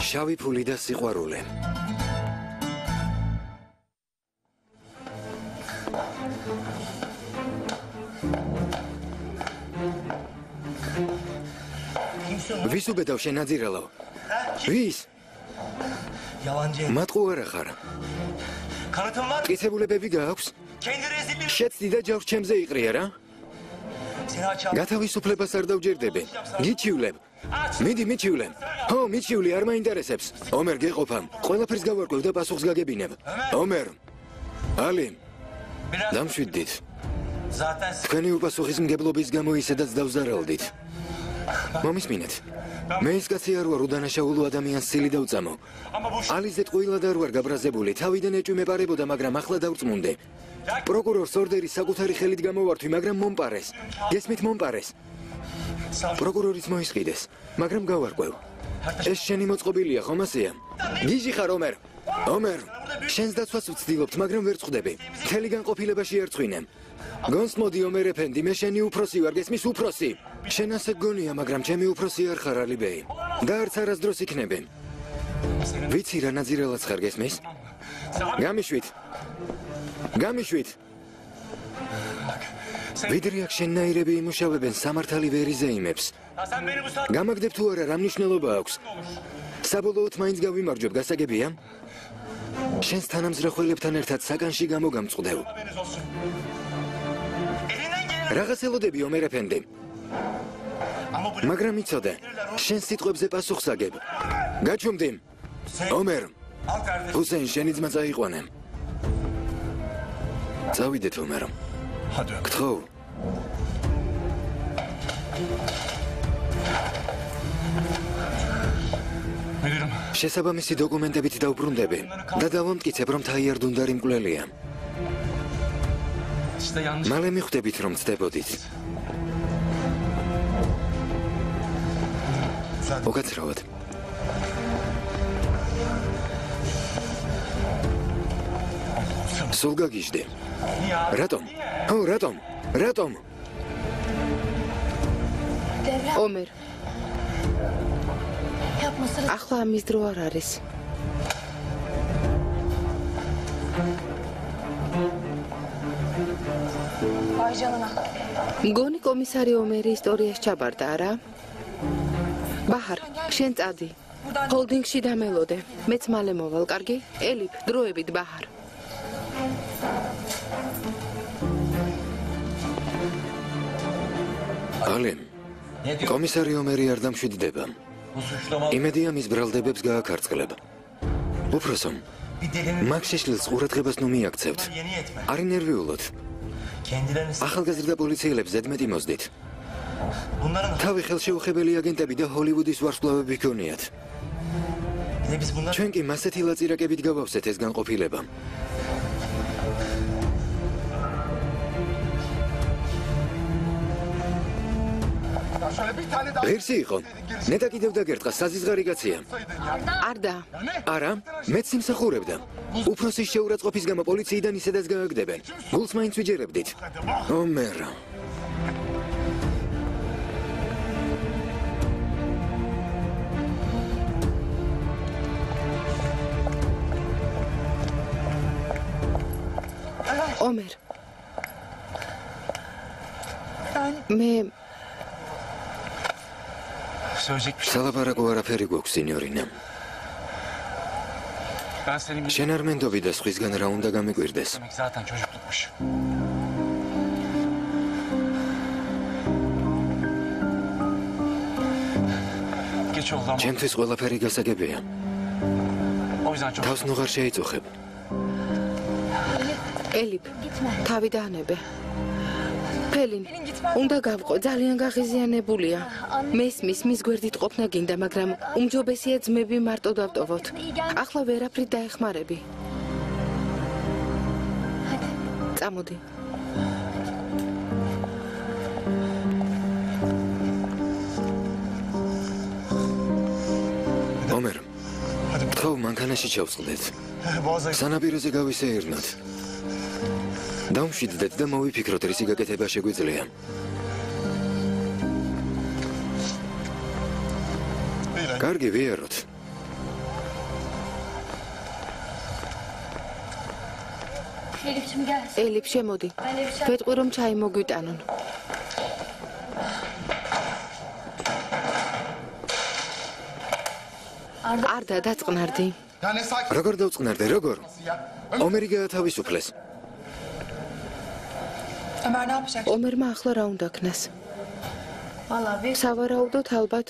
შავი ფული და სიყვარული. ვის უბედავ შენ აძირალო? ვის? მატყუ არა ხარ. მტკიცებულებები გააქვს? შეცდი და ჯავს ჩემზე იყრია რა? გათავისუფლებას არ დავჯერდები. გიჩივლებ. მიდი მიჩივლებ. ხო, მიჩივლი არ მაინტერესებს. ომერ გეყოფამ. ყველაფერს გავარკვევ და პასუხს გაგებინებ. ომერ. ალი. დამშვიდდით. თქვენი უპასუხისმგებლობის გამო ისედაც დავზარალდით. მომისმინეთ. მე ის კაცი არ ვარ უდანაშაულო ადამიანს სილი დავწამო. ალიზეთ ყვილად არ ვარ გაბრაზებული. თავიდან ეჭვი მეპარებოდა, მაგრამ ახლა დავწმუნდი. პროკურორს ორდერი საკუთარი ხელით გამოვართვი, მაგრამ მომპარეს. გესმით მომპარეს. პროკურორის მოისყიდეს, მაგრამ გავარკვევ. ეს შენი მოწყობილია, ხომ ასეა? გიჟი ხარ ომერ. ომერ, შენს დაცვას ვცდილობთ, მაგრამ ვერ წხვდები. მთელი განყოფილებაში არ წვინემ. გონს მოდი ომერ ეფენდი, მე შენი უფროსი ვარ, გესმის უფროსი. შენ ასე გონია, მაგრამ ჩემი უფროსი არ ხარ ალიბეი. და არც არასდროს იქნები. ვიცი რა ნაძირალაც ხარ, გესმის? გამიშვით. გამიშვით. ვიდრე აქ შენნაირები იმუშავებენ სამართალი ვერ იზეიმებს. გამაგდებ თუ არა, რა მნიშვნელობა აქვს? საბოლოოდ მაინც გავიმარჯვებ, გასაგებია? შენს თანამზრახველებთან ერთად საგანში გამოგამწყდევ. რაღაც ელოდები ომერ ეფენდი. მაგრამ იცოდე, შენ სიტყვებზე პასუხს აგებ. გაჩუმდი. ომერ. ჰუსეინ შენი ძმა წაიყვანე. წავიდეთ ომერ. გთხოვ. შესაბამისი დოკუმენტებით დავბრუნდები და დავამტკიცებ, რომ თაიარდუნდარი მკვლელია. მალე მიხვდებით, რომ ცდებოდით. უკაცრავად. სულ გაგიჟდი. რატომ? ო, რატომ? რატომ? ომერ. ახლა ამის დრო არ არის. მგონი კომისარი ომერი ისტორიას ჩაბარდა, არა? ბაჰარ, შენ წადი. ჰოლდინგში დამელოდე. მეც მალე მოვალ, კარგი? ელიფ, დროებით ბაჰარ. ალიმ, კომისარი ომერი არ დამშვიდდება. იმედია მის ბრალდებებს გააქარწყლებ. უფროსო, მაგ შეშლილს ყურადღებას ნუ მიაქცევთ. არ ინერვიულოთ. ახალგაზრდა პოლიციელებს ზედმეტი მოსდით. თავი ხელშეუხებელი აგენტები და ჰოლივუდის ვარსკვლავები გქონიათ. ჩვენ კი მასეთი ლაწირაკებით გავავსეთ ეს განყოფილება. ღირსი იყო. ნეტა კიდევ დაგერტყა, საზიზღარი კაცია. არდა. არა, მეც იმსახურებდა. უფროსის შეურაცხყოფის გამო პოლიციიდან ისედაც გააგდებენ. გულს მაინც ვიჯერებდით. ომერ. ომერ. მე სალაპარაკო არაფერი გვაქვს, სინიორინა. შენ არ მენდობი და სხვისგან რა უნდა გამიკვირდეს. ჩემთვის ყველაფერი გასაგებია. თავს ნუღარ შეიწუხებ. ელიფ, თავი დაანებე. ფელინ, უნდა გავყო, ძალიან გაღიზიანებულია. მესმის, მის გვერდით ყოფნა გინდა, მაგრამ უმჯობესია ძმები მარტო დავტოვოთ. ახლა ვერაფრით დაეხმარები. წამოდი. ომერ, გთხოვ, მანქანაში ჩავწყდეთ. სანაპიროზე გავისეირნოთ. დავმშვიდდეთ და მოვიფიქროთ, რისი გაკეთება შეგვიძლია. კარგი, ვიაროთ. ელიფ შემოდი. ვეთყვი რომ ჩაი მოგვიტანონ. არდა დაწყნარდი. როგორ დავწყნარდე, როგორ? ომერი გაათავისუფლეს. ომერმა ახლა რა უნდა ქნას? სავარაუდოდ ალბათ.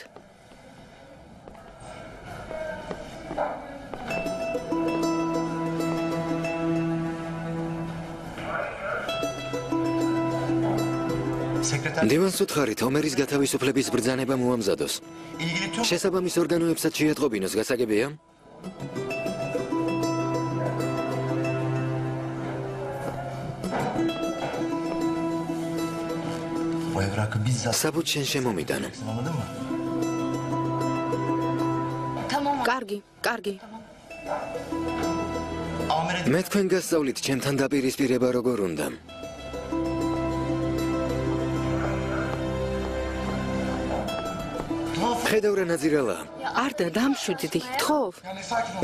დივანს უთხარით, ომერის გათავისუფლების ბრძანება მოამზადოს. შესაბამის ორგანოებსაც შეატყობინოს, გასაგებია? საბუთი შენ შემომიტანო. კარგი, კარგი. მე თქვენ გასწავლით, ჩემთან დაპირისპირება როგორ უნდა. ხედავ რა ნაძირალა. არდა დამშვიდდი, თხოვ.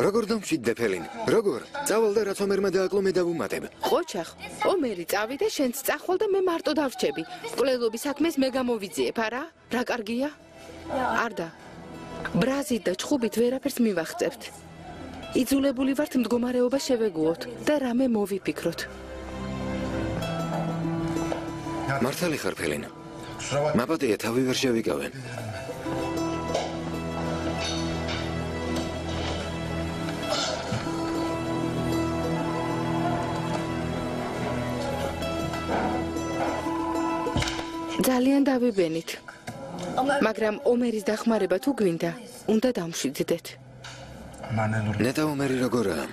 როგორ დამშვიდდე ფელინ? როგორ? წავალ და რაც ომერმა დააკლო მე დავუმატებ. ყოჩახ, ომერი წავიდე, შენც წახვალ და მე მარტო დავრჩები. მკვლელობის საქმეს მე გამოვიძიებ, არა? რა კარგია? არდა. ბრაზით და ჩხუბით ვერაფერს მივახწევთ. იძულებული ვართ მდგომარეობა შევეგუოთ და რამე მოვიფიქროთ. მართალი ხარ ფელინ? მაპატია თავი ვერ შევიკავე. ძალიან დავიბენით. მაგრამ ომერის დახმარება თუ გვინდა, უნდა დამშვიდდეთ. ნეტა ომერი როგორაა?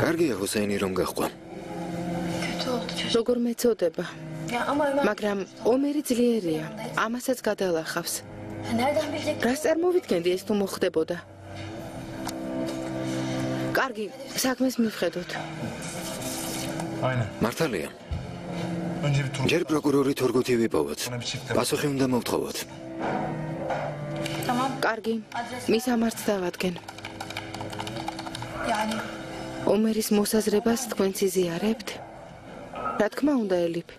კარგია ჰუსეინი რომ გაჰყვა. როგორ მეწოდება. მაგრამ ომერი ძლიერია, ამასაც გადალახავს. რას წარმოვიდგენდი ეს თუ მოხდებოდა? კარგი, საქმეს მივხედოთ. მართალია. ჯერ პროკურორი თურგუთი ვიპოვოთ. პასუხი უნდა მოვთხოვოთ. კარგი, მის ამართ დავადგენ. ომერის მოსაზრებას თქვენც იზიარებთ? რა თქმა უნდა, ელიფ.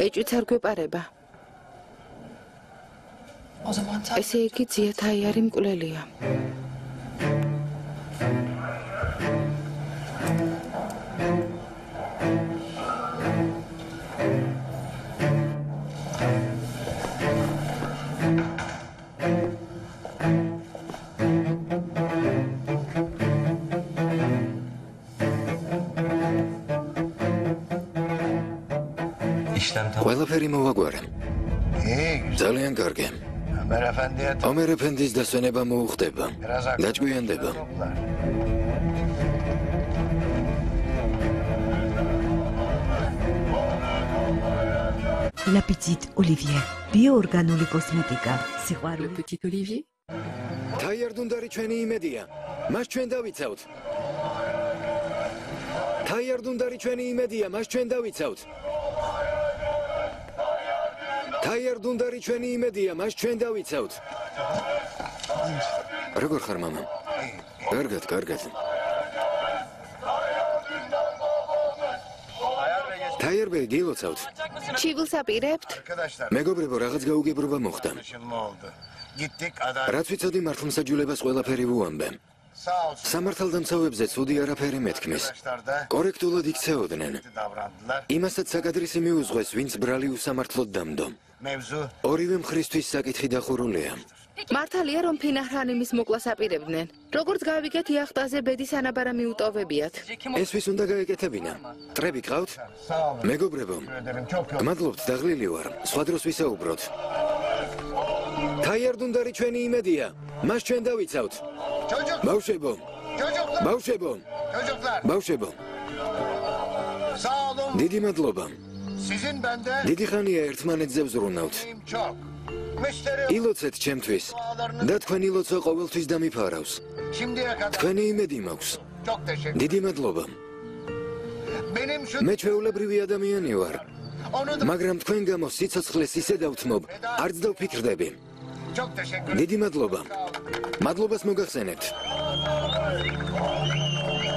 ეჭვიც არ გვეპარება. ესე იგი ძიათაიარი მკვლელია. ყველაფერი მოვაგვარე. ძალიან კარგი. ომერ ეფენდის დასვენება მოუხდება. დაჭკვიანდება. La Petite Olivier. ბიოორგანული კოსმეტიკა. სიყვარული. Le Petit Olivier. თაიარდუნდარი ჩვენი იმედია. მას ჩვენ დავიცავთ. თაიარდუნდარი ჩვენი იმედია, მას ჩვენ დავიცავთ. თაიარდუნდარი ჩვენი იმედია, მას ჩვენ დავიცავთ. როგორ ხარ, მამა? კარგად, კარგად. თაიარბე, გილოცავთ. ჩივილს აპირებთ? მეგობრებო, რაღაც გაუგებრობა მოხდა. რაც ვიცოდი, მართლმსაჯულებას ყველაფერი ვუამბე. სამართალდამცავებზე ცუდი არაფერი მეთქმის. კორექტულად იქცეოდნენ. იმასაც საკადრისი მიუძღვეს, ვინც ბრალი უსამართლოდ დამდო. ორივე მხრისთვის საკითხი დახურულია. მართალია რომ ფინაჰრანიმის მოკლას აპირებდნენ. როგორც გავიგეთ, იახტაზე ბედის ანაბარა მიუტოვებიათ. ეს ვის უნდა გაეკეთებინა? ტრები გყავთ? მეგობრებო, გმადლობთ, დაღლილი ვარ. სხვა დროს ვისაუბროთ. თაიარდუნდარი ჩვენი იმედია, მას ჩვენ დავიცავთ. ბავშვებო, ბავშვებო, ბავშვებო. დიდი მადლობა. დიდი ხანია ერთმანეთზე ვზრუნავთ. ილოცეთ ჩემთვის და თქვენ ილოცვა ყოველთვის დამიფარავს. თქვენი იმედი მაქვს. დიდი მადლობა. მე ჩვეულებრივი ადამიანი ვარ, მაგრამ თქვენ გამო სიცოცხლეს ისე დავთმობ, არც დავფიქრდები. დიდი მადლობა. მადლობას მოგახსენებთ.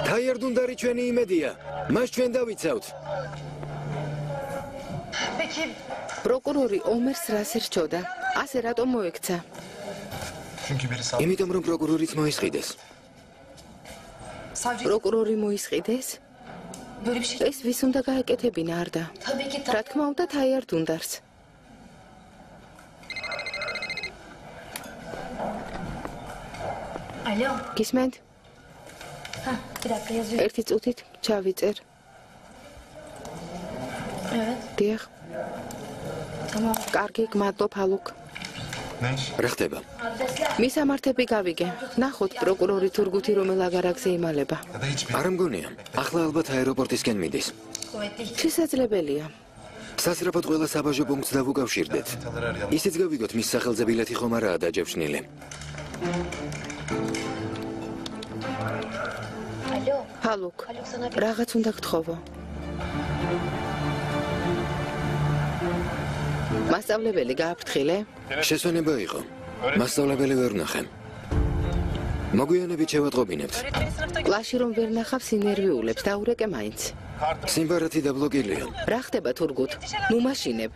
თაიარდუნდარი ჩვენი იმედია, მას ჩვენ დავიცავთ. პროკურორი ომერს რას ერჩოდა? ასე რატომ მოექცა? იმიტომ რომ პროკურორიც მოისყიდეს. პროკურორი მოისყიდეს? ეს ვის უნდა გაეკეთებინა არდა? რა თქმა უნდა თაიარ დუნდარს. Алло. გისმენთ? ერთი წუთით ჩავიწერ. დიახ. კარგი, გმადლობ, ჰალუკ. რა ხდება? მისამართები გავიგე. ნახოთ პროკურორი თურგუთი რომელ აგარაკზე იმალება. არ მგონია. ახლა ალბათ აეროპორტისკენ მიდის. შესაძლებელია. სასწრაფოდ ყველა საბაჟო პუნქტს დავუკავშირდეთ. ისიც გავიგოთ მის სახელზე ბილეთი ხომ არაა დაჯავშნილი. Алло. ჰალუკ, რაღაც უნდა გთხოვო. მასწავლებელი გააფრთხილე? შესვენება იყო. მასწავლებელი ვერ ვნახე. მოგვიანებით შევატყობინებთ. კლასში რომ ვერ ნახავს ინერვიულებს, დაურეკე მაინც. სიმბარათი და ბლოკილია. რა ხდება თურგუთ? ნუ მაშინებ.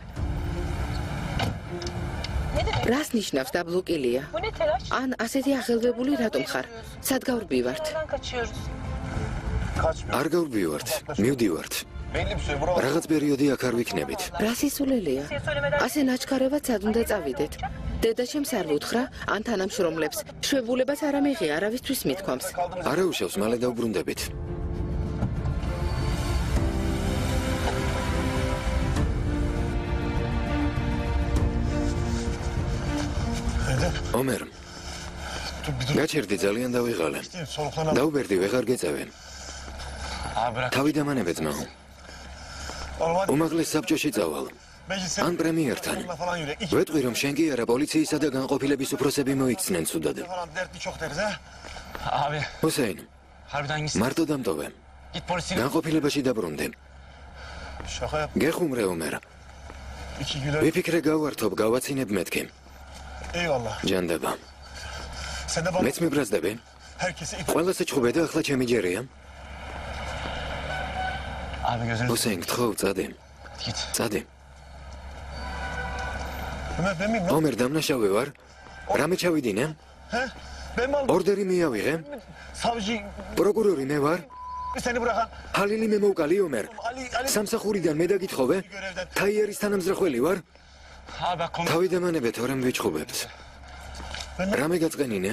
რას ნიშნავს დაბლოკილია? ან ასეთი აღელვებული რატომ ხარ? სად გავრბივართ? არ გავრბივართ, მივდივართ. რაღაც პერიოდი აქ არ ვიქნებით. რა სისულელეა? ასე ნაჩქარევად სად უნდა წავიდეთ? დედაშემს არ ვუთხრა, ან თანამშრომლებს. შვებულებას არ ამიღია, არავისთვის მithქვამს. არა უშავს, მალე დავბრუნდებით. ომერ, გაჩერდი ძალიან დავიღალე. დაუბერდი, ვეღარ გეწევე. თავი დამანებე ძმაო. უმაღლეს საბჭოში წავალ. ან პრემიერთან. ვეტყვი რომ შენ კი არა პოლიციისა და განყოფილების უფროსები მოიქცნენ ცუდად. ჰუსეინ, მარტო დამტოვე. განყოფილებაში დაბრუნდი. გეხუმრე ომერ. ვიფიქრე გავართობ, გავაცინებ მეთქი. ჯანდება. მეც მიბრაზდები? ყველას ეჩხუბე და ახლა ჩემი ჯერია? ჰუსეინ, გთხოვ, წადი. წადი. ომერ, დამნაშავე ვარ? რამე ჩავიდინე? ორდერი მიავიღე? პროკურორი მე ვარ? ჰალილი მე მოვკალი ომერ. სამსახურიდან მე დაგითხოვე? თაიერის თანამზრახველი ვარ? თავი დამანებე, თორემ ვიჩხუბებთ. რამე გაწყენინე?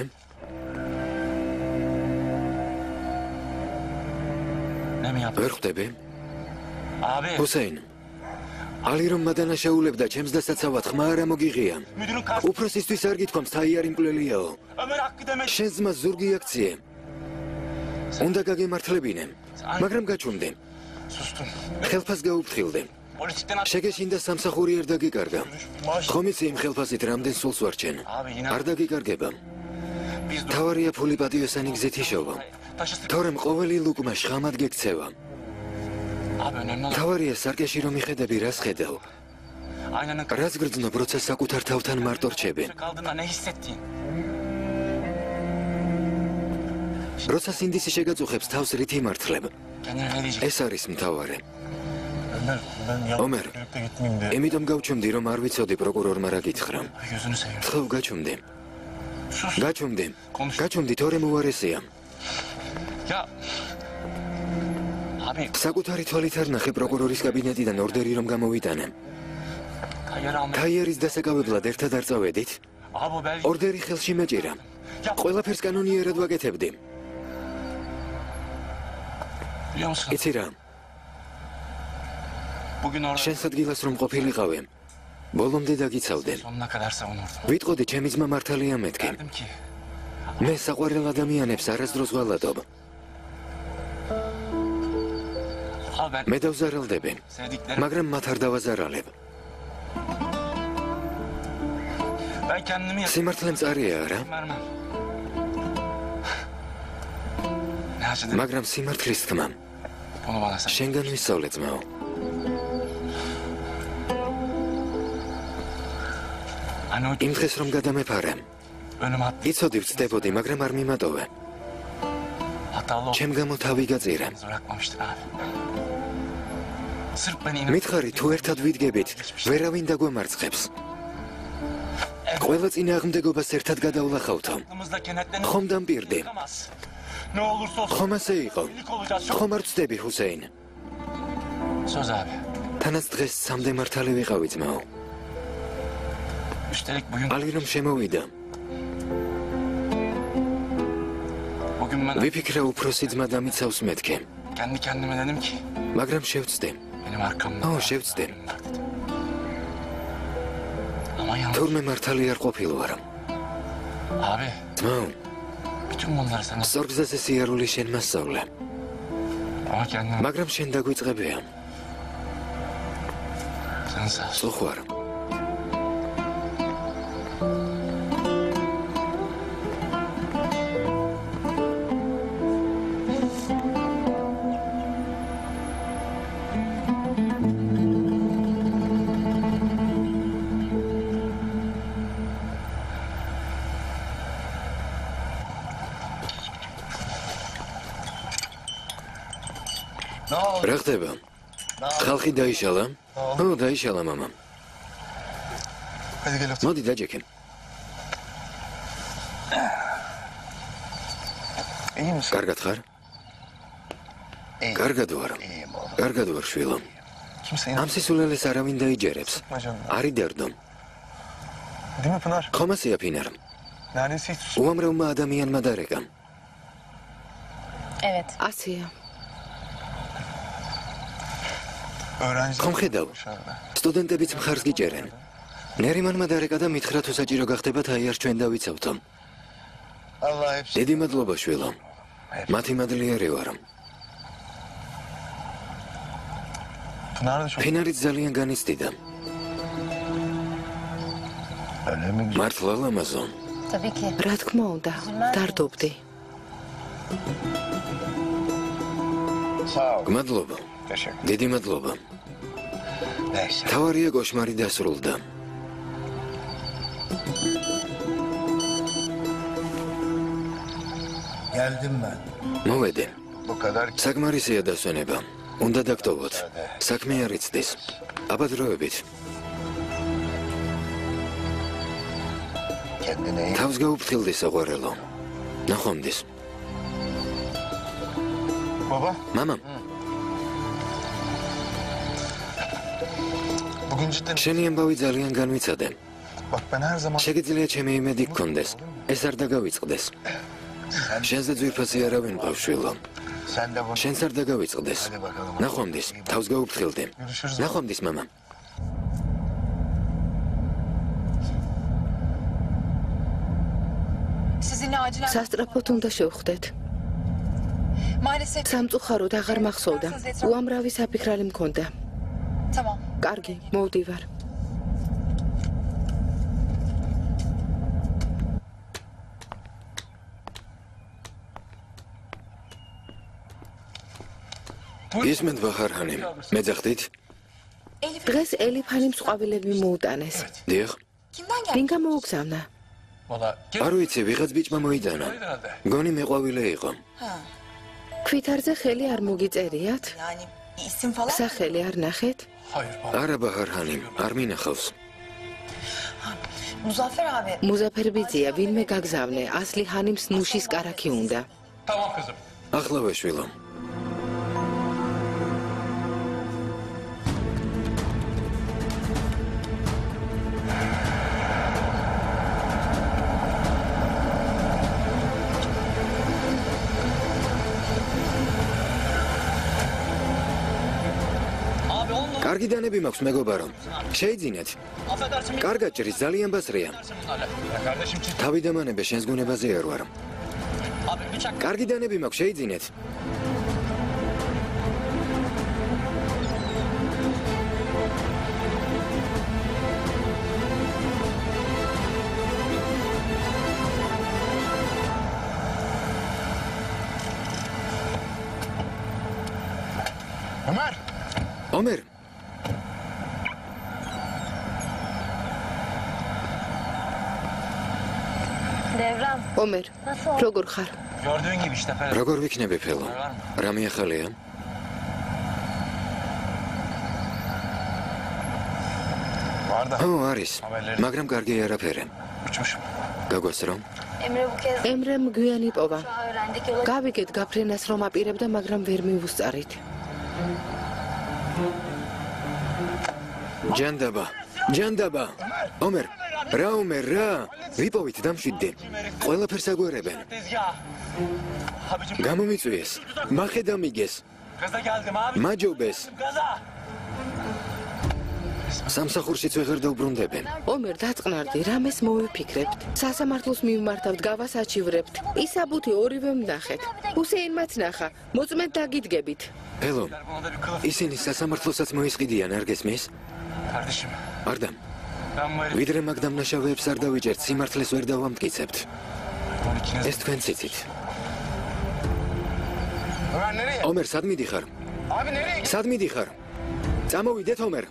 ვერ ხვდები? ჰუსეინ, ალი რომ მადანაშაულებდა ჩემს დასაცავად ხმა არ ამოგიღია. უფროსისთვის არ გითქვამს თაიარი მკვლელიაო. შენს ძმას ზურგი აქციე. უნდა გაგემართლებინე, მაგრამ გაჩუმდი. ხელფას გაუფრთხილდი. შეგეშინდა სამსახური არ დაგიკარგა. ხომ იცი იმ ხელფასით რამდენ სულს ვარჩენ? არ დაგიკარგება. თავარია ფული პატიოსანი გზით იშოვა. თორემ ყოველი ლუკმა შხამად გექცევა. თავარია სარკეში რომ იხედები რას ხედავ? რას გრძნობ, როცა საკუთარ თავთან მარტო რჩები? როცა სინდისი შეგაწუხებს თავს რით იმართლებ? ეს არის მთავარი. ომერ, იმიტომ გავჩუმდი რომ არ ვიცოდი პროკურორმა რა გითხრა. თხოვ, გაჩუმდი. გაჩუმდი, თორემ უარესია. საკუთარი თვალით არ ნახე პროკურორის კაბინეტიდან ორდერი რომ გამოვიტანე. თაიერის დასაკავებლად ერთად არ წავედით? ორდერი ხელში მეჭირა. ყველაფერს კანონიერად ვაკეთებდი. იცი რა? შენს ადგილას რომ ყოფილიყავე, ბოლომდე დაგიცავდე. ვიტყოდი, ჩემი ძმა მართალია მეთქი. მე საყვარელ ადამიანებს არასდროს ვალადობ. მე დავზარალდები, მაგრამ მათ არ დავაზარალებ. სიმართლე მწარია, არა? მაგრამ სიმართლის თქმა შენგან ვისწავლე, ძმაო. იმ დღეს რომ გადამეფარე, იცოდი ვწდებოდი, მაგრამ არ მიმატოვე. ჩემ გამო თავი გაწირა. მითხარი თუ ერთად ვიდგებით, ვერავინ დაგვემარცხებს. ყველა წინააღმდეგობას ერთად გადავლახავთო. ხომ დამპირდი? ხომ ასე იყო? ხომ არ ვწდები, ჰუსეინ? თანაც დღეს სამდე მართალი ვიყავი ძმაო. ალი რომ შემოვიდა. ვიფიქრე უფროსი ძმა დამიცავს მეთქე. მაგრამ შევწდე. შევწდე. თურმე მართალი არ ყოფილვარ. ძმაო, სწორგზაზე სიარული შენ მასწავლე. მაგრამ შენ დაგვიწყებია. წუხვარ. რა ხდება? ხალხი დაიშალა? დაიშალა მამა. მოდი დაჯექე. კარგად ხარ? კარგად ვარ. კარგად ვარ, შვილო. ამ სისულელეს არავინ დაიჯერებს. არი დარდო. ხომ ასეა ფინარ? უამრავმა ადამიანმა დარეკა. ასეა. ხომ ხედავ? სტუდენტებიც მხარს გიჭერენ. ნერიმანმა დარეკა და მითხრა თუ საჭირო გახდებათ აიარ ჩვენ დავიცავთო. დიდი მადლობა შვილო. მათი მადლიერი ვარ. ფინარიც ძალიან განიცდიდა. მართლა ლამაზო. რა თქმა უნდა, დარდობდი. გმადლობა. დიდი მადლობა. თავარია კოშმარი დასრულდა. მოვედი. საკმარისია დასვენება. უნდა დაგტოვოთ. საქმე არ იცდის. აბადროებით. თავს გაუფრთხილდი საყვარელო. ნახვამდის. მამა. შენი ამბავი ძალიან განვიცადე. შეგიძლია ჩემი იმედი გქონდეს. ეს არ დაგავიწყდეს. შენზე ძვირფასი არავინ მყავს შვილო. შენს არ დაგავიწყდეს. ნახვამდის, თავს გაუფრთხილდი. ნახვამდის, მამა. სასტრაფოდ უნდა შევხვდეთ. სამწუხაროდ აღარ მახსოვდა. უამრავი საფიქრალი მქონდა. კარგი, მოვდივარ. ისმენთ ბაჰარჰანი, მეძახდით? დღეს ელიფანიმს ყვავილები მოუტანეს. დიახ. ვინ გამოუგზავნა? არ ვიცი, ვიღაც ბიჭმა მოიტანა. გონი მეყვავილე იყო. ქვითარზე ხელი არ მოგიწერიათ? სახელი არ ნახეთ? არა ბაჰარჰანი, არ მინახავს. მუზაფერ ბიძია, ვინმე გაგზავნე, ასლი ჰანიმს ნუშის კარაქი უნდა. ახლავე შვილო. კარგი დანები მაქვს მეგობარო. შეიძინეთ. კარგად ჭრის, ძალიან ბასრია. თავი დამანებე შენს გუნებაზე არ ვარ. კარგი დანები მაქვს, შეიძინეთ. ომერ. ომერ, როგორ ხარ? Gördüğün gibi işte Pelin. როგორ ვიქნები ფელო? რამე ახალია? Var da. ო, არის. მაგრამ კარგი არაფერი. Uçmuşum. გაგვასრო? ემრემ გვიანი პოვა. გავიგეთ გაფრენას რომ აპირებდა, მაგრამ ვერ მივუსწარით. ჯანდაბა. ომერ, რა? ვიპოვით დამშვიდდი. ყველაფერს აგვერებენ. გამომიწვიეს. მახედა მიგეს. Gaza geldim abi. მაჯობეს. Gaza. სამსახურშიც ვეღარ დაუბრუნდებენ. ომერ დაწყნარდი, რამეს მოვიფიქრებთ. სასამართლოს მივმართავთ, გავასაჩივრებთ. ისაბუთი ორივე ვნახეთ. ჰუსეინმაც ნახა. მოწმეთ დაგიდგებით. ფელო, Buna da bir kılıf. ისინი სასამართლოსაც მოისყიდიან, არ გესმის? Kardeşim. არდამ, Ben bu herif. ვიდრე მაგ დამნაშავეებს არ დავიჭერთ, სიმართლეს ვერ დავამტკიცებთ. Onun ikiniz. ეს თქვენ ციცით. Ömer nereye? ომერ, სად მიდიხარ? Abi nereye? სად მიდიხარ? წამოვიდეთ, ომერ.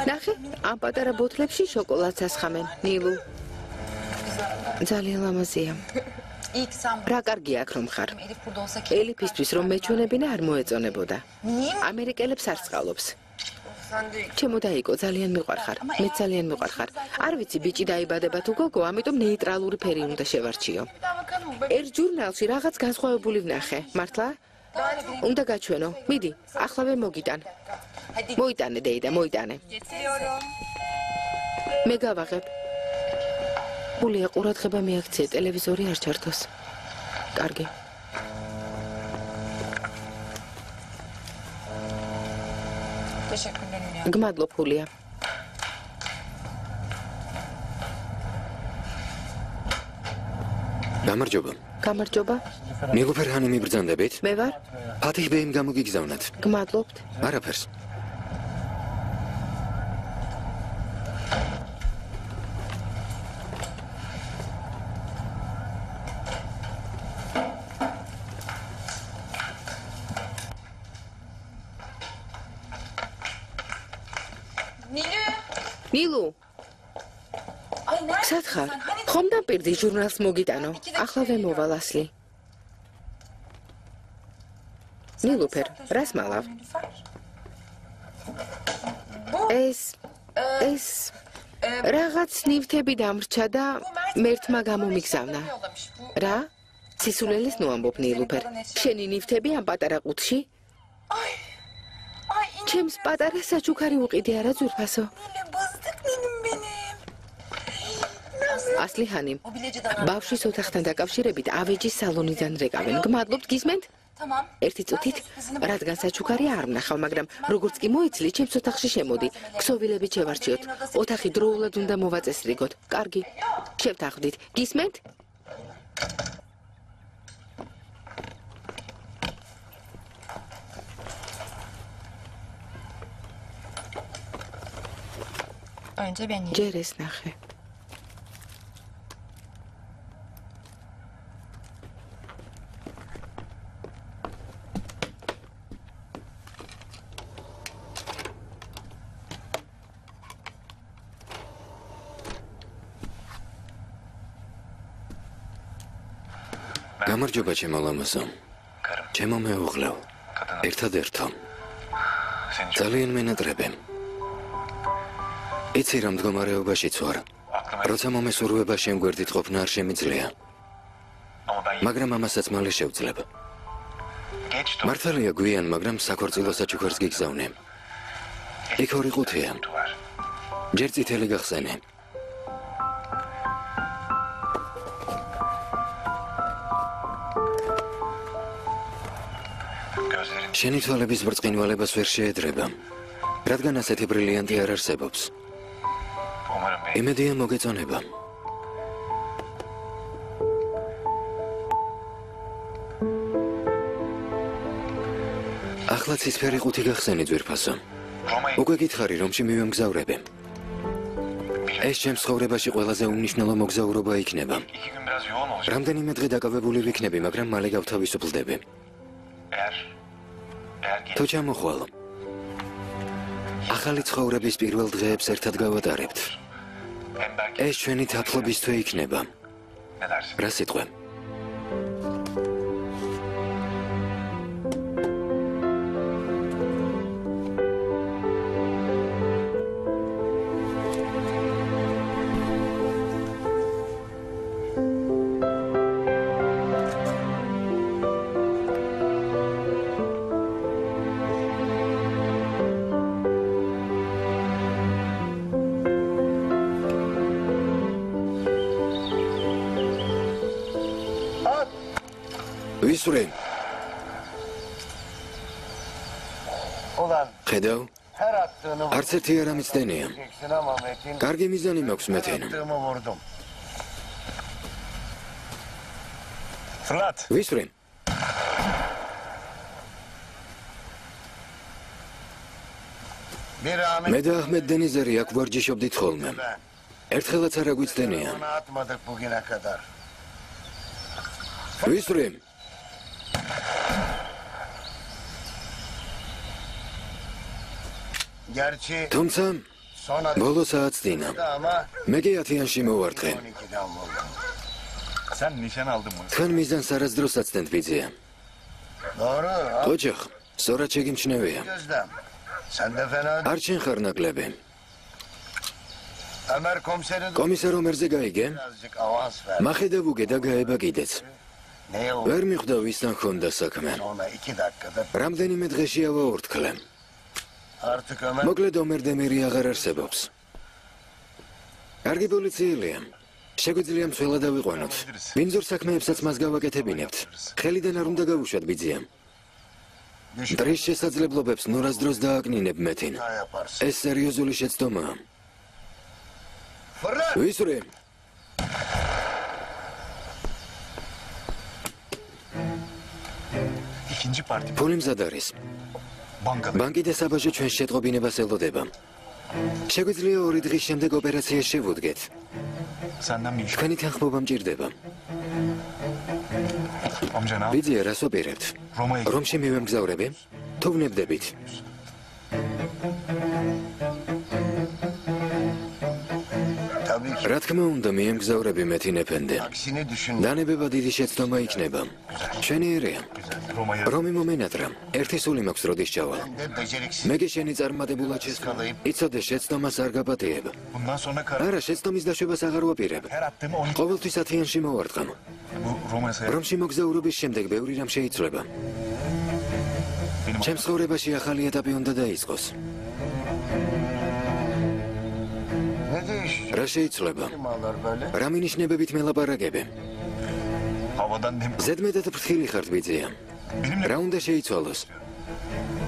ნახე, ამ პატარა ბოთლებში შოკოლადს ასხამენ. ნილუ. ძალიან ლამაზია. İyi ki sen რა კარგი აქ რომ ხარ. Elif burada olsa ki. ელიფისთვის რომ მეჩვენებინა არ მოეწონებოდა. Niye? ამერიკელებს არ სწყალობს. Sen de ჩემო დაიკო, ძალიან მიყვარხარ. მე ძალიან მიყვარხარ. არ ვიცი, ბიჭი დაიბადება თუ გოგო, ამიტომ ნეიტრალური ფერი უნდა შევარჩიო. daha bakalım mı? ერთ ჟურნალში რაღაც განსხვავებული ვნახე. მართლა? უნდა გაჩვენო. მიდი, ახლავე მოგიტან. Hadi. მოიტანე, დეიდა, მოიტანე. Getiriyorum. მე გავაღებ. გულია ყურადღება მიაქცია, ტელევიზორი არ ჩართოს. კარგი. Teşekkürler ya. გმადლობ, გულია. გამარჯობა. გამარჯობა. ნილუფერ ჰანი მიბრძანდებით? მე ვარ? ფათიჰ ბეიმ გამოგიგზავნათ. გმადლობთ. არაფერს. ნილუ, Ay nerede? სად ხარ? ხომ დაპირდი ჟურნალს მოგიტანო? ახლავე მოვალ ასლი. ნილუფერ, რას მალავ? ეს რაღაც ნივთები დამრჩა და მერთმა გამომიგზავნა. Yollamış bu. რა? სისულელის ნუამბობ ნილუფერ. შენი ნივთები ამ პატარა ყუთში? Ay. Ay ჩემს პატარა საჩუქარი უყიდე არა ძურფასო. inanmıyorum. Bastık benim benim. ასლი ჰანი. O bileciden. ბავშვის ოთახთან დაკავშირებით ავეჯის სალონიდან რეკავენ. გმადლობთ, გისმენთ? Tamam. ერთი წუთით, რადგან საჩუქარი არ ვნახავ, მაგრამ როგორც კი მოიცლი, ჩემს ოთახში შემოდი. ქსოვილებით შევარჩიოთ. ოთახი დროულად უნდა მოვაწესრიგოთ. კარგი. შევთანხმდით. გისმენთ? Önce ben yiyeyim. ჯერ ეს ნახე. გამარჯობა ჩემო ლამაზო. Karım. ჩემო მეუღლეო. Kadınım. ერთადერთო. Seni çok ძალიან მენატრებენ. იცი რა მდგომარეობაშიც ვარ. aklıma. როცა მომესურვება შენ გვერდით ყოფნა არ შემიძლია, Ama ben მაგრამ ამასაც მალე შევძლებ. geç dur. მართალია გვიან, მაგრამ საქორწილო საჩუქარს გიგზავნე. იქ ორი ყუთია. Var. ჯერ წითელი გახსენე. Gözlerin შენი თვალების ბრწყინვალებას ვერ შეედრება, რადგან ასეთი ბრილიანტი არ არსებობს. umarım bey. იმედია მოგეწონება. ახლა ცისფერი ყუთი გახსენი ძვირფასო. Roma'yı უკვე გითხარი, რომში მივემგზავრები. ეს ჩემს ცხოვრებაში ყველაზე უმნიშვნელო მოგზაურობა იქნება. 2 gün biraz yoğun olacak. რამდენიმე დღე დაკავებული ვიქნები, მაგრამ მალე გავთავისუფლდები. Eğer თუ ჩამოხვალ. ახალი ცხოვრების პირველ დღეებს ერთად გავატარებთ. ეს ჩვენი თაფლობის თვე იქნება. Ne dersin? რა სიტყვა? ვისვრე. ხედავ? არც ერთი არ ამიცდენია. კარგი მიზანი მაქვს მეთენ. Fırlat. ვისვრე. მე და აჰმედ დენიზერი აქ ვარჯიშობდით ხოლმე. ერთხელაც არ აგვიცდენია. ვისვრე. თუმცა ბოლო საათსდინა მე კი 10-იანში მოვარდყე. Sen nişan aldın mı? თქვენ მიზანს არასდროს აცდენთ ბიძია. ოჯახ, სწორად შეგიმჩნევია. არ შენხარ ნაკლები. კომისარ ომერზე გაიგე? მახედა ვუგე და გაება კიდეც. ვერ მიხვდა ვისთან ხონდა საქმე. რამდენიმე დღეში ავაურთქლე. მოკლედ ომერ დემერი აღარ არსებობს. კარგი პოლიციელია. შეგვიძლია მსველად ავიყვანოთ. ვინძორ საქმეებსაც მას გავაკეთებინებთ. ხელიდან არ უნდა გავუშვათ ბიძია. დრის შესაძლებლობებს ნურასდროს დააკნინებ მეთინ. ეს სერიოზული შეცდომაა. ვისვრე. İkinci parti ფული მზად არის. bankada. ბანკი და საბაჟო ჩვენ შეტყობინებას ელოდება. შეგვიძლია 2 დღის შემდეგ ოპერაციაში შევუდგეთ. Senden bir iş. თქვენი თანხმობა მჭირდება. Amca ne yap? ბიძია, რას ოპერებთ? Რომაი. რომში მივემგზავრები? თუ ვნებდებით? რა თქმა უნდა, მიემგზავრები მეთინ ეფენდე. დანებება დიდი შეცდომა იქნება. შენიერია. Roma'ya. რომი მომენატრა. ერთი სული მაქვს როდის ჩავალ. მე კი შენი წარმატებულად შესწავლ. იცოდე შეცდომას არ გაპატიებ. Bundan sonra kar. არა, შეცდომის დაშვებას აღარ ვაპირებ. Her attığımı 12. ყოველთვის 10-იანში მოვარდყამ. Bu Roma'ya sayar. რომში მოგზაურობის შემდეგ ბევრი რამ შეიცვლება. Benim ჩემს ცხოვრებაში ახალი ეტაპი უნდა დაიწყოს. რა შეიცვლება? რა მინიშნებებით მელაპარაკები? havadan dem. ზედმეტად ფრთხილი ხართ ბიძია. Benimle რა უნდა შეიცვალოს?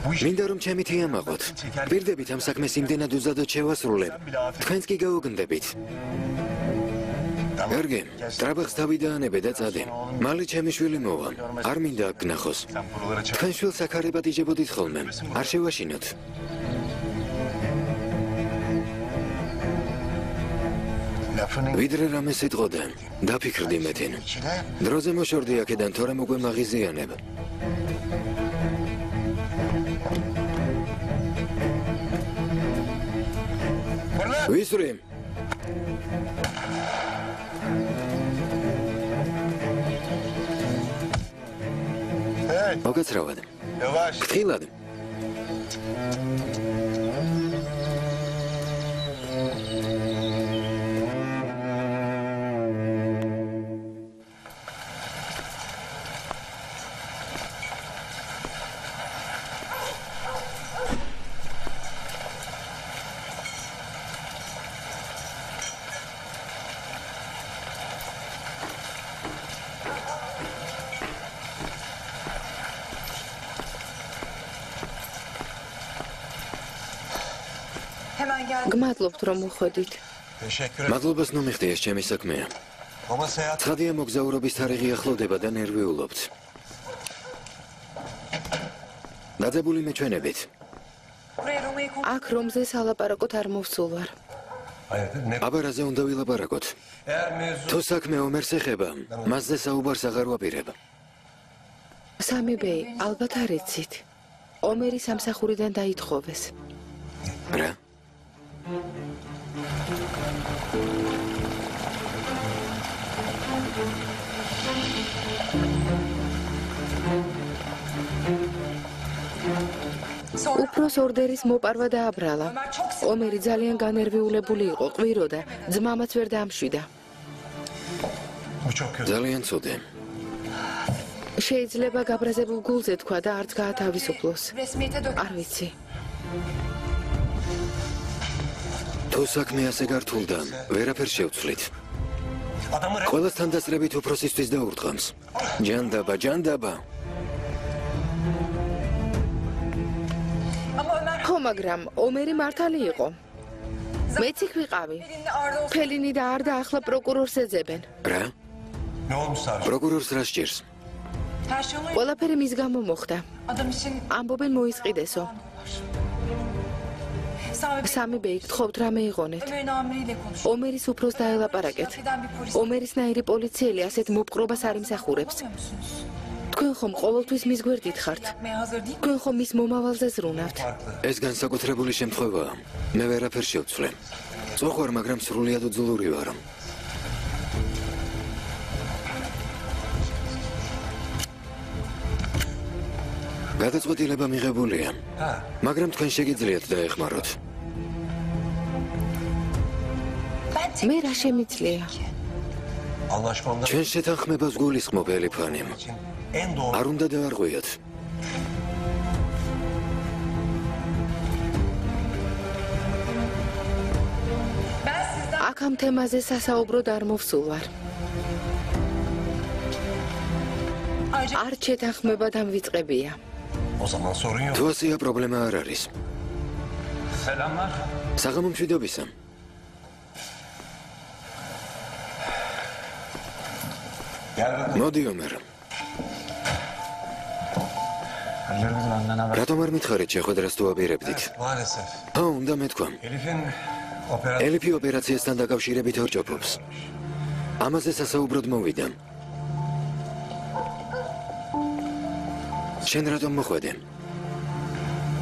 bu iş. მინდა რომ ჩემი თიამაყოთ. პირდებით ამ საქმეს იმდენად უზადოდ შევასრულებ. თქვენც კი გაუგნდებით. კარგი, ტრაბახს თავი დაანებე და წადე. მალე ჩემი შვილი მოვა. არ მინდა აქ გნახოს. Sen buralara çak. თქვენ შვილს აქ არ ებატიჟებოდით ხოლმე. არ შევაშინოთ. ვიდრე რამე სიტყოდა, დაფიქრდი მეთენ. დროზე მოშორდი აქედან, თორემ უკვე მაღიზიანებ. ვისვრე. მოგაცრავად. ფრთხილად. Hemen geldim. გმადლობთ რომ მოხვედით. Teşekkür ederim. მადლობას ნომიხდი, ეს ჩემი საქმეა. Roma seyahat. ცხადია მოგზაურობის თარიღი ახლოვდება და ნერვიულობთ. დაძაბული მეჩვენებით. Buraya Roma'yı აქ რომზე სალაპარაკოთ არ მოვსულ ვარ. Hayırdır ne? აბარაზე უნდა ვილაპარაკოთ. Eğer mevzu. თუ საქმე ომერს ეხება, მასზე საუბარს აღარ ვაპირებ. სამი ბეი, ალბათ არ იცით. ომერი სამსახურიდან დაითხოვეს. რა? უფროს ორდერის მოპარვა დააბრალა. ომერი ძალიან განერვიულებული იყო, ყვიროდა, ძმამაც ვერ დაამშვიდა. Bu çok kötü. ძალიან ცუდი. შეიძლება გაბრაზებულ გულზე თქვა და არც გაათავისუფლოს. Resmiyete dök. არ ვიცი. თუ საქმე ასე გართულდა, ვერაფერს შევცვლით. Adamı ყველასთან დასწრებით უფროსისთვის დაურტყამს. ჯანდაბა. Ama Ömer ხო, მაგრამ ომერი მართალი იყო. მეც იქ ვიყავი. elinde Arda olsa ფელინი და არ და ახლა პროკურორს ეძებენ. რა? ne olmuş savcı? პროკურორს რა სჭირს? her şey onun ყველაფერი მის გამო moxda. adam için ამბობენ მოისყიდესო. Sami სამი ბეი გთხოვთ რამე იღონეთ. Ömer'in amiriyle konuş. ომერის უფროს დაელაპარაკეთ. Eden bir polis. ომერისნაირი პოლიციელი ასეთ მოპყრობას არ იმსახურებს. Anlamıyor musunuz? თქვენ ხომ ყოველთვის მის გვერდით ხართ. Yapmaya hazır değil mi? თქვენ ხომ მის მომავალზე ზრუნავთ. Farklı. ეს განსაკუთრებული შემთხვევაა. მე ვერაფერს შევცვლე. წოხვარ, მაგრამ სრულიად უძლური ვარ. გადაწყვეტილება მიღებულია, Ha. მაგრამ თქვენ შეგიძლიათ დაეხმაროთ. Ben tek მე რა შემიძლია? Anlaşmamda ჩვენ შეთანხმებას გულისხმობ ელიფანი. için en doğru არ უნდა დაარღვიოთ. ben sizden აქ ამ თემაზე სასაუბროდ არ მოვსულ ვარ. ayrıca არ შეთანხმება დამვიწყებია. o zaman sorun yok. თუ ასეა პრობლემა არ არის. Selamlar. საღამო მშვიდობისა. Gel bakalım. მოდი ომერ. Hayırdır benden haber? რატომ არ მითხარით შეხვედრას თუ აპირებდით? Maalesef. ხო, უნდა მეთქვა. Elif'in operasyon ელიფი ოპერაციასთან დაკავშირებით ორჯოფობს. ამაზე სასაუბროდ მოვიდა. შენ რატომ მოხვედე?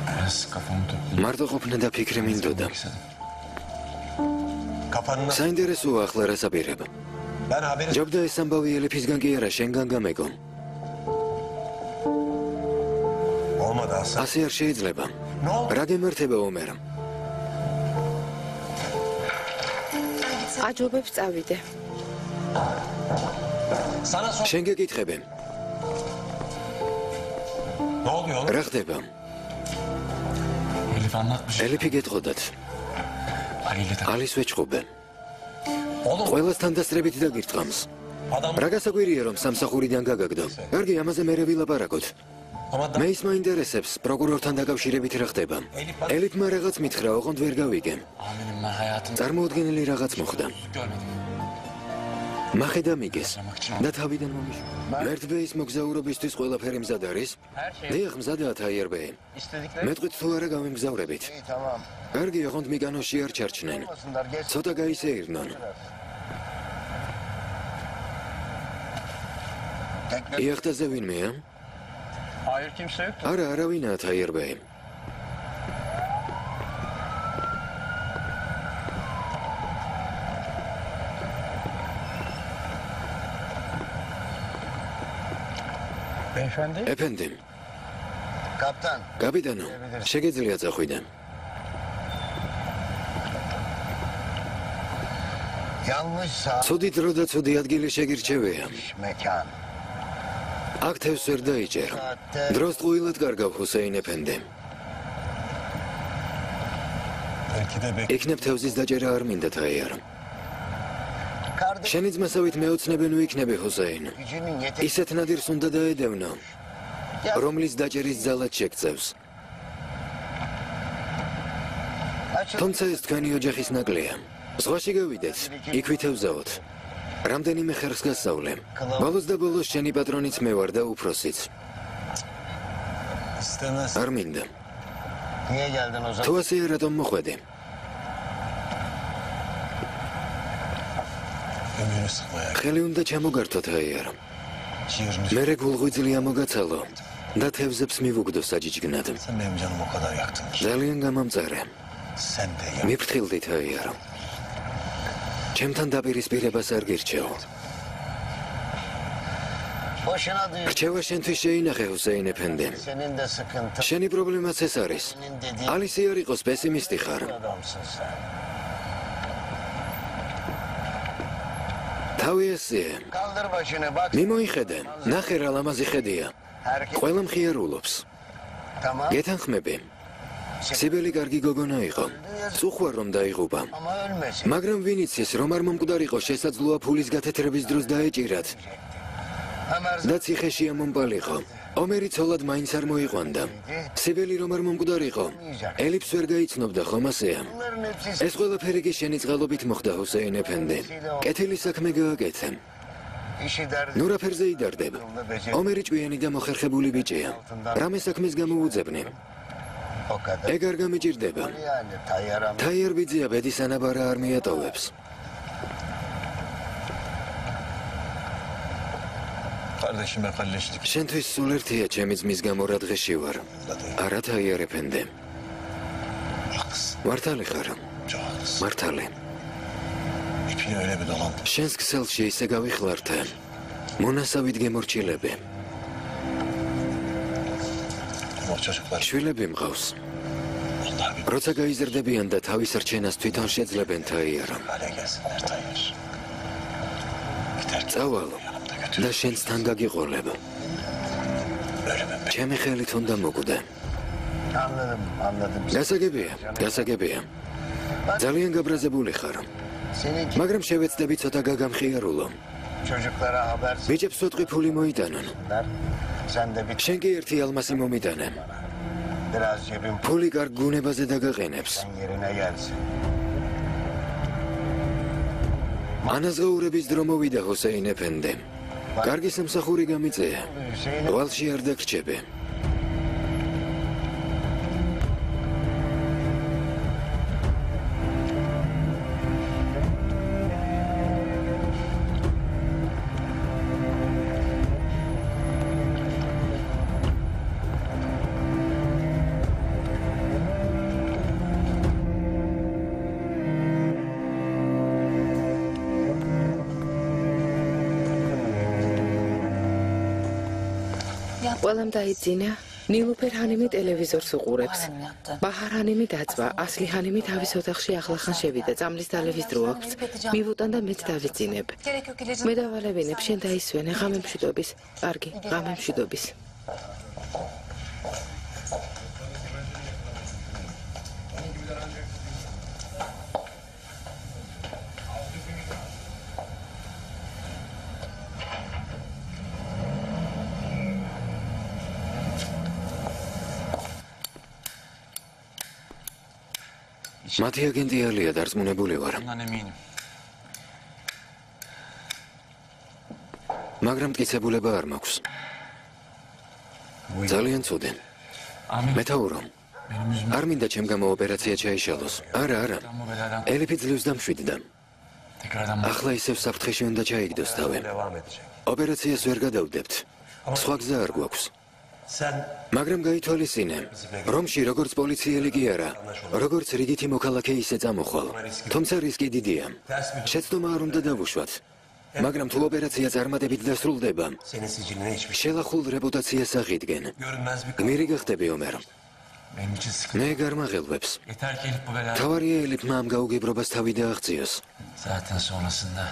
Biraz kafamı topladım. მარტო ყოფნა და ფიქრი მინდოდა. kafanına... საინტერესოა ახლა რას აპირებ. Ben haberi... ჯობდა ეს ამბავი ელიფისგან კი არა, შენგან გამეგო. Olmadı Hasan. ასე არ შეიძლება. Ne oldu? რა გემართება ომერ? აჯობებს წავიდე. Sana sor... შენ გეკითხები. Ne oluyor oğlum? რა ხდება? Elif anlatmış. ელიფი გეტყოდათ. Ali ile de ალის ვეჭყობე. Oğlum ყველასთან დასწრებით დაგირწყამს. adam... რა გასაკვირია რომ სამსახურიდან გაგაგდო. კარგი, ამაზე მერე ვილაპარაკოთ. Ama da... მე ის მაინტერესებს პროკურორთან დაკავშირებით რა ხდება. ელიფმა რაღაც მითხრა, ოღონდ ვერ გავიგე. Aminim ben hayatımda წარმოუდგენელი რაღაც მოხდა. görmedim. მახედა მიგეს და თავიდან მომიშვა. მერტბეის მოგზაურობისთვის ყველაფერი მზად არის? დიახ, მზადაა თაიერბეი. მეტყვით თუ არა გავიმგზავრებით. Tamam. კარგი, ოღონდ მიგანოში არ ჩარჩნენ. Olsunlar geç. ცოტა გაისეირნონ. Tekne იახტაზე ვინმეა? Hayır kimse yok. არა, არავინაა თაიერბეი. Beyefendi. ეფენდი, kaptan. კაპიტანო, შეგეძლია წახვიდე. Yanlış saat ცუდი დრო და ცუდი ადგილი შეგირჩევია. mekan. აქ თევს ვერ დაიჭერ. დროს ტყუილად კარგავ ჰუსეინ ეფენდი. Belki de bek... იქნებ თევზის დაჭერა არ მინდა თაიარ. Kardeş შენი ძმასავით მეოცნებენ ვიქნები ჰუსეინ. gücünün yeteki. ისეთ ნადირს უნდა დაედევნო, რომლის დაჭერის ძალად შეგწევს. Açın. თუმცა ეს თქვენი ოჯახის ნაკლია. ზღვაში გავიდეთ, იქ ვითევზაოთ. რამდენიმე ხერხს გასავლე. ბოლოს და ბოლოს შენი პატრონიც მე ვარ და უფროსიც. İstemez. არ მინდა. Niye geldin o თუ zaman? ასეა, რატომ მოხვედი? Ömrünü sıkmaya. ხელი უნდა ჩამოგართო თაიარ. Ciğerini... მერე გულღვიძლია მოგაცალო და თევზებს მივუგდო საჯიჯგნად. Sen benim canımı o kadar yaktın ki. ძალიან გამამწარე. Sen de yap. მიფრთხილდით აიარო. ჩემთან დაპირისპირებას არ გირჩეო. Boşuna diyor. რჩევა შენთვის შეინახე ჰუსეინ ეფენდი. Senin de sıkıntı. შენი პრობლემაც ეს არის. Senin dediğin ალისი არ იყოს პესიმისტი ხარ. adamsın sen. თავი ესეა. Kaldır başını bak. მიმოიხედე, ნახე რა ლამაზი ხედია. Herkes ყველა მხიარულობს. tamam გეთანხმები. სიბელი კარგი გოგონა იყო. წუხوار რომ დაიღუპა. ama ölmesin. მაგრამ ვინ იცის, რომ არ მომკვდარიყო შესაძლოა ფულის გათეთრების დროს დაეჭირათ Ömer და ციხეში ამომპალიყო. ომერი ცოლად მაინც არ მოიყვანდა. სიბელი რომ არ მომკვდარიყო, ელიფს ვერ გაიცნობდა ხომ ასეა. bunların hepsi ეს ყველაფერი კი შენი წყალობით მოხდა ჰუსეინ ეფენდი. კეთილი საქმე გააკეთე. işi derdi. ნუ რა ფერზე იდარდებ. ომერი ჭვიანი და მოხერხებული ბიჭია. რამე საქმეს გამოუძებნი. O kadar. ეგ არ გამიჭირდება. Yani tayyaram. თაიერ ბიძია ბედის ანაბარა არ მიატოვებს. Kardeşime kalleştik. შენთვის სულ ერთია ჩემი ძმის გამო რა დღეში ვარ. არა თაიერ ეფენდი. Haklısın. მართალი ხარ. Çok haklısın. მართალი. İpini öyle bir dolandın. შენს ქსელში ისე გავიხლართე. მონასავით გემორჩილები. O çocuklar შვილები მყავს. onlar bir როცა გაიზრდებიან და თავის რჩენას თვითონ შეძლებენ თაიერო. hale gelsinler Tayyar. Gider წავალო yanımda götür. და შენს თან გაგიყოლებ. Ölümün ჩემი ხელით უნდა მოკვდე. Anladım, anladım. გასაგებია. ძალიან გაბრაზებული ხარ. Senin მაგრამ შევეცდები ცოტა გაგამხიარულო. çocuklara haber ბიჭებს ოტყი ფული მოიტანონ. ver. Sen de bir შენ კი ერთი ალმასი მომიტანე. biraz cebin ფული კარგ გუნებაზე დაგაყენებს. yerine gelsin. ანაზღაურების დრო მოვიდა ჰუსეინ ეფენდი. კარგი სამსახური გამიწეა. Hüseyin ვალში არ დაგრჩები. ყველამ დაიძინა. ნილუფერ ჰანიმი ტელევიზორს უყურებს. ბაჰარ ჰანიმი დაწვა. ასლი ჰანიმი თავის ოთახში ახლახან შევიდა. წამლის დალევის დრო აქვს. მივუტან და მეც დავიძინებ. Gerek yok ilacını. მე დავალებინებ, შენ დაისვენე ღამე მშვიდობის. კარგი, ღამე მშვიდობის. მათი აგენტი ალია დარწმუნებული ვარ. Bundan eminim. მაგრამ მტკიცებულება არ მაქვს. ძალიან ცუდი. Amin. მეთაურო. Benim yüzümden არ მინდა ჩემ გამო ოპერაცია ჩაიშალოს. არა. bu beladan ელიფი ძლივს დამშვიდდა. tekrardan ახლა ისევ საფრთხეში უნდა ჩაიგდოს თავი. devam edecek. ოპერაციას ვერ გადავდებთ. სხვა გზა არ გვაქვს. Sen მაგრამ გაითვალისწინე, რომში როგორც პოლიციელი კი არა, როგორც რიგითი მოქალაქე ისე წამოხვალ. თუმცა რისკი დიდია. შეცდომა არ უნდა დავუშვათ. მაგრამ თუ ოპერაცია წარმატებით დასრულდება, senin siciline hiçbir şey შელახულ რეპუტაციას აღიდგენ. görünmez bir გმირი გახდები ომერ. benim için sıkıntı. მე გარმაღელვებს. Yeter ki Elif bu beladan. თავარია ელიფმა ამ გაუგებრობას თავი დააღწიოს. Zaten sonrasında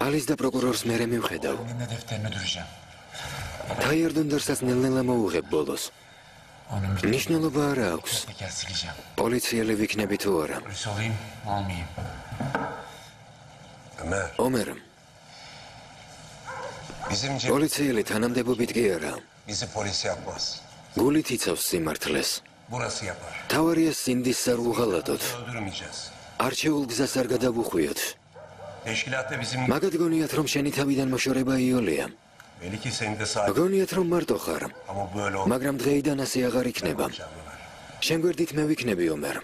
ალის და პროკურორს მერე მივხედავ. senin de defterine duracağım. თაიერ დონდერსას ნელ-ნელა მოუღებ ბოლოს. Onun bir ნიშნულობა არ აქვს. teker sileceğim. პოლიციელი ვიქნები თუ არა. Polis olayım, olmayayım. Ömer. ომერ, Bizim პოლიციელი თანამდებობით კი არა. bizi polis yapmaz. გულით იცავს სიმართლეს. Burası yapar. თავარია სინდის არ უღალატოთ. Öldürmeyeceğiz. არჩეულ გზას არ გადავუხვიოთ. Teşkilatta bizim მაგათ გონიათ რომ შენი თავიდან მოშორება იოლია. belli ki senin de sahip გონიათ რომ მარტო ხარ. ama böyle olmayacak. მაგრამ დღეიდან ასე აღარ იქნება. შენ გვერდით მე ვიქნები ომერ.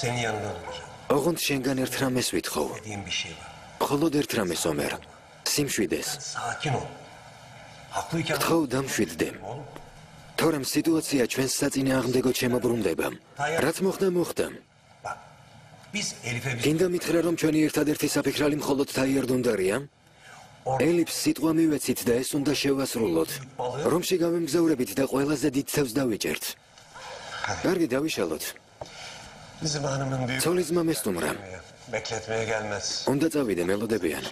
Senin yanında duracağım. ოღონდ შენგან ერთ რამეს ვითხოვ. Dediğim bir şey var. მხოლოდ ერთ რამეს ომერ. სიმშვიდეს. Sakin ol. Haklıyken გთხოვ დამშვიდდე. თორემ სიტუაცია ჩვენს საწინააღმდეგოდ შემოbrunდება. რაც მოხდა. bak. Biz Elif'e კიდე მითხრა რომ ჩვენი ერთადერთი საფიქრალი მხოლოდ თაიარდუნდარია? ელიფს სიტყვა მივეცით და ეს უნდა შევასრულოთ. რომში გავემგზავრებით და ყველაზე დიდ თევზს დავიჭერთ. კარგი, დავიშალოთ. Bizim hanımın büyük ცოლის ძმა მესტუმრა. bekletmeye gelmez. უნდა წავიდე, მელოდებიან.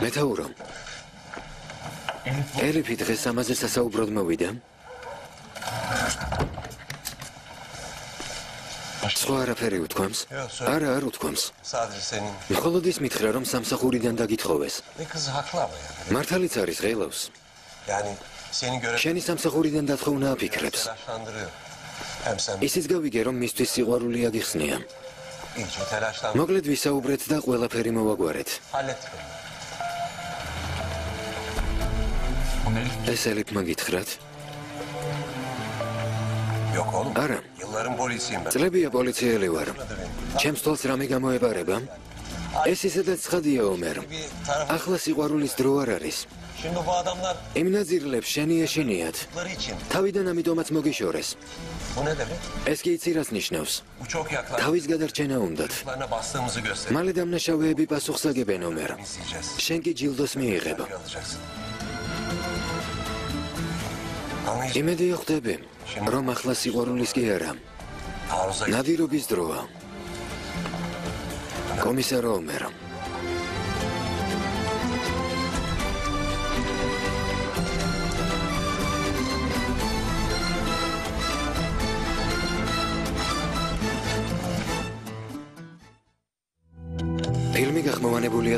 მეთაურო. ელიფი დღეს ამაზე სასაუბროდ მოვიდა. სხვა არაფერი უთქვამს? არა, არ უთქვამს. Sadece senin. მხოლოდ ის მითხრა რომ სამსახურიდან dagitხოვეს. Ne kız haklı ama yani. მართალიც არის ღელავს. Yani seni göre შენი სამსახურიდან დათხოვნა აფიქრებს. telaşlandırıyor. Hem sen ისიც გავიგე რომ მისთვის სიყვარული აგიხსნია. iyice telaşlandırıyor. მოკლედ ვისაუბრეთ და ყველაფერი მოვაგვარეთ. Hallettik. Onu Elif ეს ელიფმა გითხრათ? Yok oğlum. არა. Yılların polisiyim ben. წლებია პოლიციელი ვარ. ჩემს თვალს რამე გამოეპარება? ეს ისედაც ცხადია ომერ. Bir taraf. ახლა სიყვარულის დრო არ არის. Şimdi bu adamlar იმ ნაძირლებს შენი ეშინიათ. için. თავიდან ამიტომაც მოგიშორეს. Bu ne demek? ეს კი იცი რას ნიშნავს? Bu çok yaklaşık. თავის გადარჩენა უნდათ. Çocuklarına bastığımızı gösteriyor. მალე დამნაშავეები პასუხს აგებენ ომერ. İsteyeceğiz. შენ კი ჯილდოს მიიღებ. Alacaksın. Anlayış. იმედია ხვდები, რომ ახლა სიყვარულის კი არა. Taarruza ნადირობის დროა. კომისარო ომერ. ფილმი გახმოვანებულია